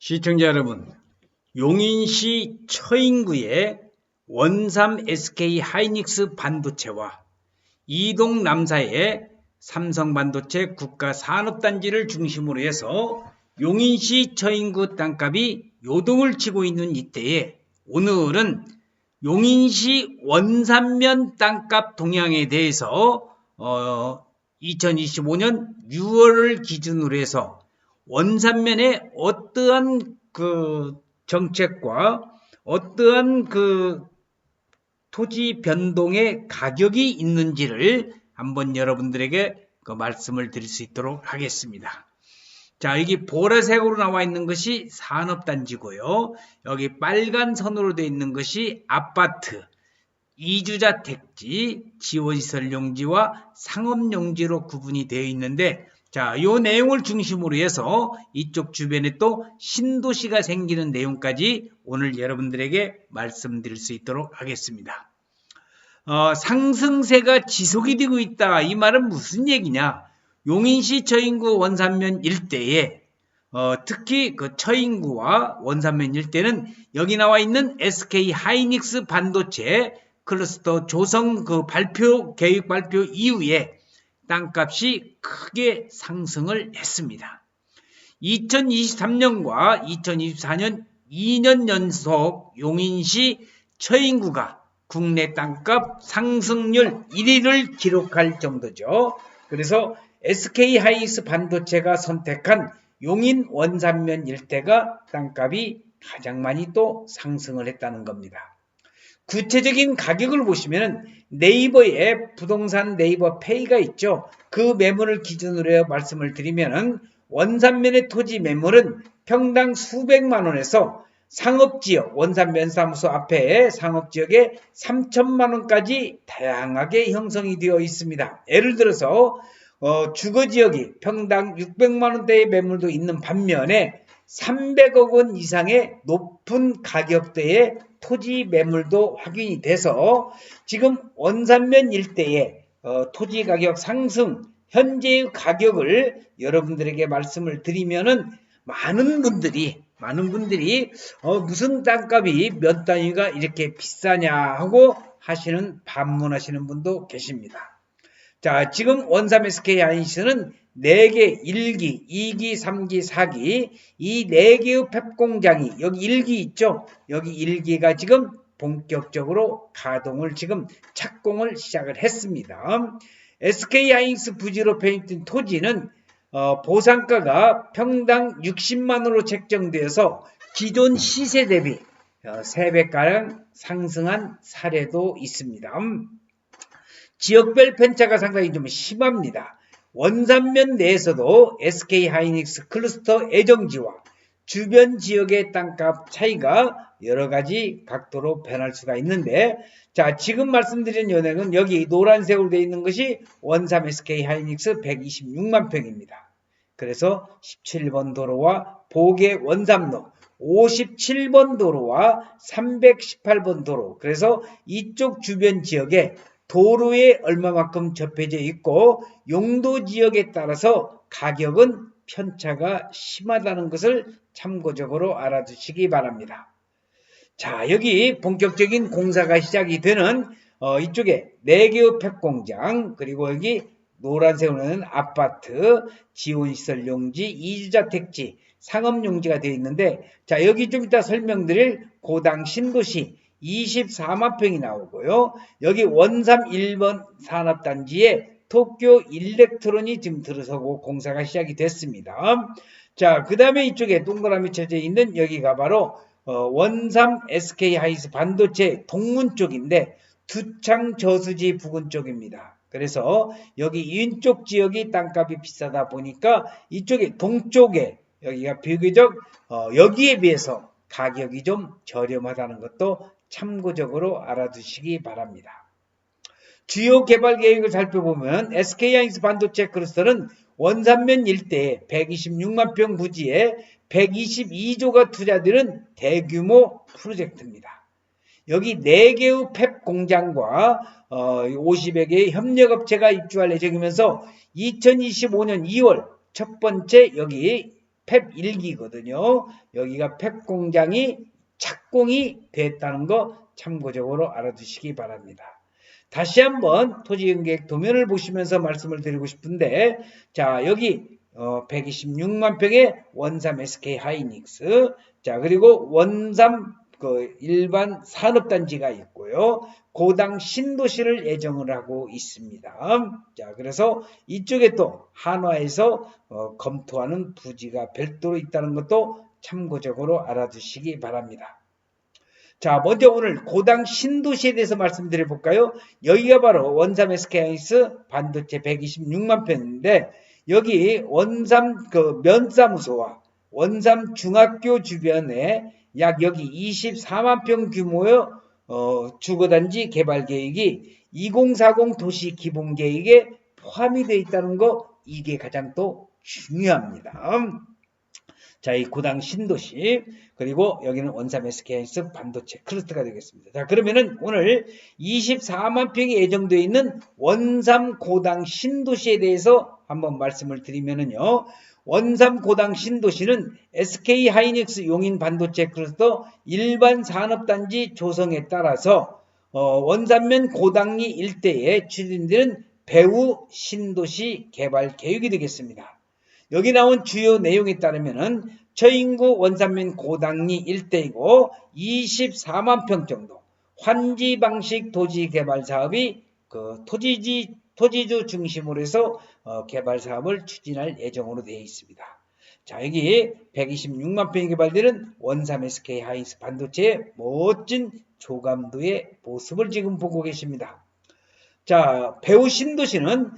시청자 여러분, 용인시 처인구의 원삼 SK 하이닉스 반도체와 이동 남사의 삼성반도체 국가산업단지를 중심으로 해서 용인시 처인구 땅값이 요동을 치고 있는 이때에 오늘은 용인시 원산면 땅값 동향에 대해서 2025년 6월을 기준으로 해서 원산면에 어떠한 그 정책과 어떠한 그 토지 변동의 가격이 있는지를 한번 여러분들에게 그 말씀을 드릴 수 있도록 하겠습니다. 자, 여기 보라색으로 나와 있는 것이 산업단지고요. 여기 빨간 선으로 되어 있는 것이 아파트, 이주자 택지, 지원시설 용지와 상업 용지로 구분이 되어 있는데, 자, 이 내용을 중심으로 해서 이쪽 주변에 또 신도시가 생기는 내용까지 오늘 여러분들에게 말씀드릴 수 있도록 하겠습니다. 상승세가 지속이 되고 있다. 이 말은 무슨 얘기냐? 용인시 처인구 원산면 일대에 특히 그 처인구와 원산면 일대는 여기 나와 있는 SK 하이닉스 반도체 클러스터 조성 그 계획 발표 이후에 땅값이 크게 상승을 했습니다. 2023년과 2024년 2년 연속 용인시 처인구가 국내 땅값 상승률 1위를 기록할 정도죠. 그래서 SK 하이닉스 반도체가 선택한 용인 원산면 일대가 땅값이 가장 많이 또 상승을 했다는 겁니다. 구체적인 가격을 보시면 네이버에 부동산 네이버 페이가 있죠. 그 매물을 기준으로 해 말씀을 드리면 원산면의 토지 매물은 평당 수백만 원에서 상업지역, 원산면 사무소 앞에 상업지역에 3천만 원까지 다양하게 형성이 되어 있습니다. 예를 들어서 주거지역이 평당 600만 원대의 매물도 있는 반면에 300억 원 이상의 높은 가격대의 토지 매물도 확인이 돼서 지금 원산면 일대의 토지 가격 상승 현재의 가격을 여러분들에게 말씀을 드리면은 많은 분들이 무슨 땅값이 몇 단위가 이렇게 비싸냐 하고 반문하시는 분도 계십니다. 자, 지금 원삼 SK 하이닉스는 4개 1기, 2기, 3기, 4기 이 4개의 팹 공장이 여기 1기 있죠? 여기 1기가 지금 본격적으로 가동을 지금 착공을 시작을 했습니다. SK 하이닉스 부지로 편입된 토지는 보상가가 평당 60만 원으로 책정되어서 기존 시세 대비 3배가량 상승한 사례도 있습니다. 지역별 편차가 상당히 좀 심합니다. 원산면 내에서도 SK 하이닉스 클러스터 애정지와 주변 지역의 땅값 차이가 여러 가지 각도로 변할 수가 있는데, 자, 지금 말씀드린 연행은 여기 노란색으로 되어 있는 것이 원삼 SK 하이닉스 126만 평입니다. 그래서 17번 도로와 보계 원삼로, 57번 도로와 318번 도로, 그래서 이쪽 주변 지역에 도로에 얼마만큼 접해져 있고 용도 지역에 따라서 가격은 편차가 심하다는 것을 참고적으로 알아두시기 바랍니다. 자, 여기 본격적인 공사가 시작이 되는 이쪽에 4개의 팹공장, 그리고 여기 노란색으로는 아파트, 지원시설 용지, 이주자 택지, 상업용지가 되어 있는데, 자, 여기 좀 이따 설명드릴 고당 신도시 24만 평이 나오고요. 여기 원삼 1번 산업단지에 도쿄 일렉트론이 지금 들어서고 공사가 시작이 됐습니다. 자, 그 다음에 이쪽에 동그라미 쳐져 있는 여기가 바로 원삼 SK 하이닉스 반도체 동문 쪽인데 두창 저수지 부근 쪽입니다. 그래서 여기 왼쪽 지역이 땅값이 비싸다 보니까 이쪽에 동쪽에 여기가 비교적 여기에 비해서 가격이 좀 저렴하다는 것도 참고적으로 알아두시기 바랍니다. 주요 개발 계획을 살펴보면 SK 하이닉스 반도체 클러스터는 원산면 일대에 126만 평 부지에 122조가 투자되는 대규모 프로젝트입니다. 여기 4개의 팹 공장과 50여 개의 협력업체가 입주할 예정이면서 2025년 2월 첫 번째 여기 펩 1기거든요. 여기가 펩 공장이 착공이 됐다는 거 참고적으로 알아두시기 바랍니다. 다시 한번 토지용계획 도면을 보시면서 말씀을 드리고 싶은데, 자, 여기 126만 평의 원삼 SK 하이닉스, 자, 그리고 원삼 그 일반 산업단지가 있고요. 고당 신도시를 예정을 하고 있습니다. 자, 그래서 이쪽에 또 한화에서 검토하는 부지가 별도로 있다는 것도 참고적으로 알아두시기 바랍니다. 자, 먼저 오늘 고당 신도시에 대해서 말씀드려 볼까요? 여기가 바로 원삼 SK하이닉스 반도체 126만 평인데, 여기 원삼 그 면사무소와 원삼 중학교 주변에 약 여기 24만 평 규모의 주거단지 개발 계획이 2040 도시 기본 계획에 포함이 되어 있다는 거, 이게 가장 또 중요합니다. 자, 이 고당 신도시, 그리고 여기는 원삼 SK하이닉스 반도체 클러스터가 되겠습니다. 자, 그러면은 오늘 24만 평이 예정되어 있는 원삼 고당 신도시에 대해서 한번 말씀을 드리면은요. 원삼 고당 신도시는 SK하이닉스 용인 반도체 클러스터 일반 산업단지 조성에 따라서 원산면 고당리 일대에 추진되는 배후 신도시 개발 계획이 되겠습니다. 여기 나온 주요 내용에 따르면은 저인구 원산면 고당리 일대이고 24만 평 정도 환지 방식 도시 개발 사업이 그 토지주 중심으로 해서 개발 사업을 추진할 예정으로 되어 있습니다. 자, 여기 126만 평이 개발되는 원삼 SK하이닉스 반도체의 멋진 조감도의 모습을 지금 보고 계십니다. 자, 배후 신도시는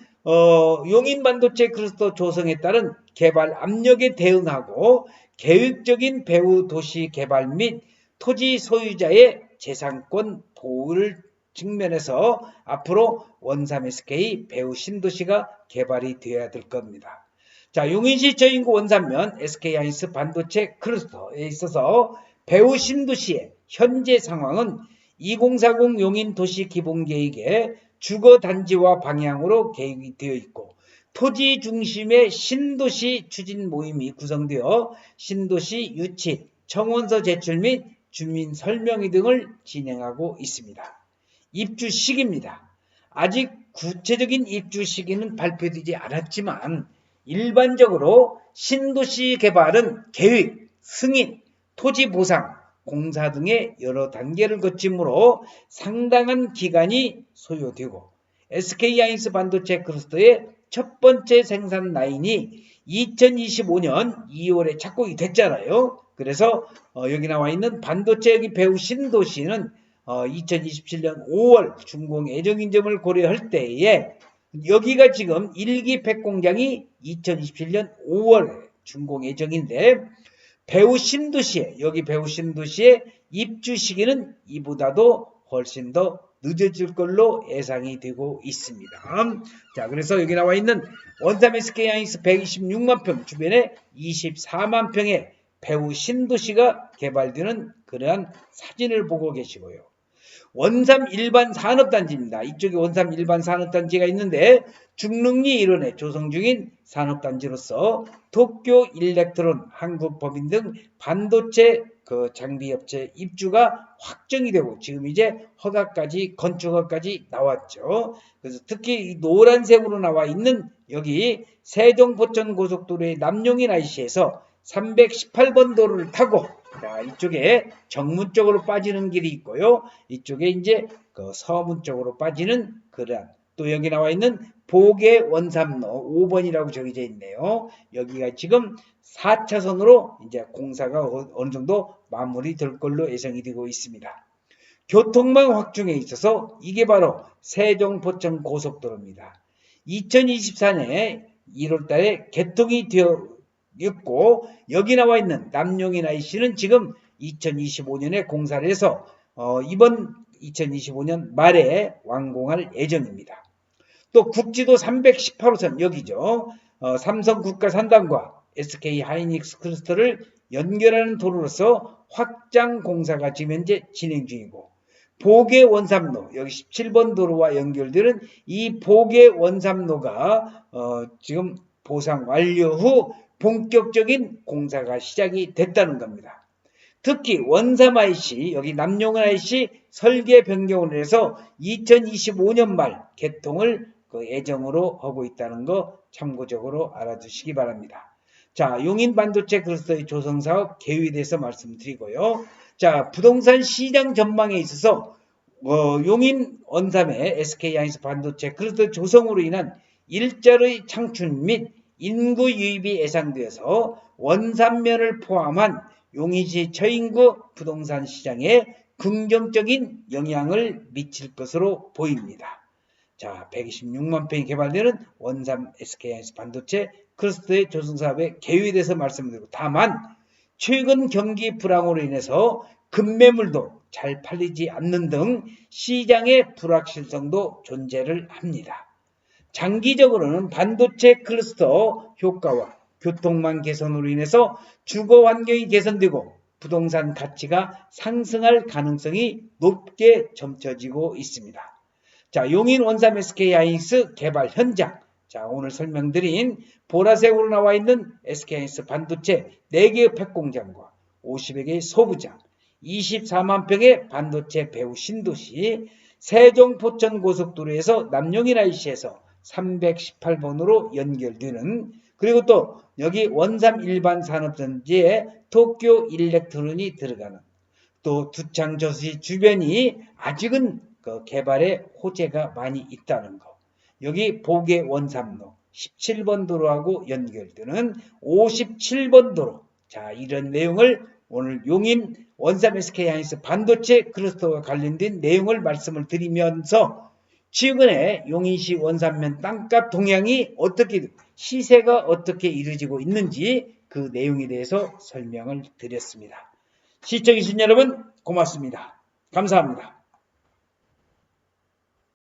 용인 반도체 클러스터 조성에 따른 개발 압력에 대응하고 계획적인 배후 도시 개발 및 토지 소유자의 재산권 보호를 측면에서 앞으로 원삼 SK 배후 신도시가 개발이 되어야 될 겁니다. 자, 용인시 저인구 원산면 SK하이닉스 반도체 클러스터에 있어서 배후 신도시의 현재 상황은 2040 용인 도시 기본 계획에 주거단지와 방향으로 계획이 되어 있고, 토지 중심의 신도시 추진 모임이 구성되어 신도시 유치, 청원서 제출 및 주민 설명회 등을 진행하고 있습니다. 입주 시기입니다. 아직 구체적인 입주 시기는 발표되지 않았지만 일반적으로 신도시 개발은 계획, 승인, 토지 보상, 공사 등의 여러 단계를 거치므로 상당한 기간이 소요되고, SK하이닉스 반도체 클러스터의 첫 번째 생산 라인이 2025년 2월에 착공이 됐잖아요. 그래서 여기 나와 있는 반도체 여기 배후 신도시는 2027년 5월 준공 예정인 점을 고려할 때에 여기가 지금 1기 팩 공장이 2027년 5월 준공 예정인데, 배후 신도시에 여기 배후 신도시의 입주 시기는 이보다도 훨씬 더 늦어질 걸로 예상이 되고 있습니다. 자, 그래서 여기 나와 있는 원삼 SK하이닉스 126만 평 주변에 24만 평의 배후 신도시가 개발되는 그러한 사진을 보고 계시고요. 원삼 일반 산업단지입니다. 이쪽에 원삼 일반 산업단지가 있는데 중릉리 일원에 조성 중인 산업단지로서 도쿄 일렉트론, 한국법인 등 반도체 그 장비업체 입주가 확정이 되고 지금 이제 허가까지 건축허가까지 나왔죠. 그래서 특히 이 노란색으로 나와 있는 여기 세종포천고속도로의 남용인 IC에서 318번 도로를 타고, 자, 이쪽에 정문 쪽으로 빠지는 길이 있고요. 이쪽에 이제 그 서문 쪽으로 빠지는 그러한, 또 여기 나와 있는 보계 원삼로 5번이라고 적혀져 있네요. 여기가 지금 4차선으로 이제 공사가 어느 정도 마무리될 걸로 예상이 되고 있습니다. 교통망 확충에 있어서 이게 바로 세종포천 고속도로입니다. 2024년 1월 달에 개통이 되어 있고, 여기 나와 있는 남용인 IC는 지금 2025년에 공사를 해서 이번 2025년 말에 완공할 예정입니다. 또 국지도 318호선 여기죠. 삼성 국가산단과 SK하이닉스 클러스터를 연결하는 도로로서 확장 공사가 지금 현재 진행 중이고, 보계 원삼로 여기 17번 도로와 연결되는 이 보계 원삼로가 지금 보상 완료 후 본격적인 공사가 시작이 됐다는 겁니다. 특히 원삼 IC, 여기 남용은 IC 설계 변경을 해서 2025년 말 개통을 그 예정으로 하고 있다는 거 참고적으로 알아두시기 바랍니다. 자, 용인 반도체 클러스터의 조성사업 계획에 대해서 말씀드리고요. 자, 부동산 시장 전망에 있어서 용인 원삼의 SK하이닉스 반도체 클러스터 조성으로 인한 일자리 창출 및 인구 유입이 예상되어서 원삼면을 포함한 용인시 저인구 부동산 시장에 긍정적인 영향을 미칠 것으로 보입니다. 자, 126만 평이 개발되는 원삼 SK하이닉스 반도체 클러스터의 조성사업의 계획에 대해서 말씀드리고, 다만 최근 경기 불황으로 인해서 급매물도 잘 팔리지 않는 등 시장의 불확실성도 존재를 합니다. 장기적으로는 반도체 클러스터 효과와 교통망 개선으로 인해서 주거 환경이 개선되고 부동산 가치가 상승할 가능성이 높게 점쳐지고 있습니다. 자, 용인 원삼 SK하이닉스 개발 현장. 자, 오늘 설명드린 보라색으로 나와 있는 SK하이닉스 반도체 4개의 팩공장과 50여 개의 소부장, 24만 평의 반도체 배후 신도시, 세종 포천 고속도로에서 남용인 IC에서 318번으로 연결되는, 그리고 또 여기 원삼 일반 산업전지에 도쿄 일렉트론이 들어가는, 또 두창 저수지 주변이 아직은 그 개발에 호재가 많이 있다는 거. 여기 보계 원삼로 17번 도로하고 연결되는 57번 도로. 자, 이런 내용을 오늘 용인 원삼 SK하이닉스 반도체 클러스터와 관련된 내용을 말씀을 드리면서 최근에 용인시 원삼면 땅값 동향이 어떻게, 시세가 어떻게 이루어지고 있는지 그 내용에 대해서 설명을 드렸습니다. 시청해주신 여러분 고맙습니다. 감사합니다.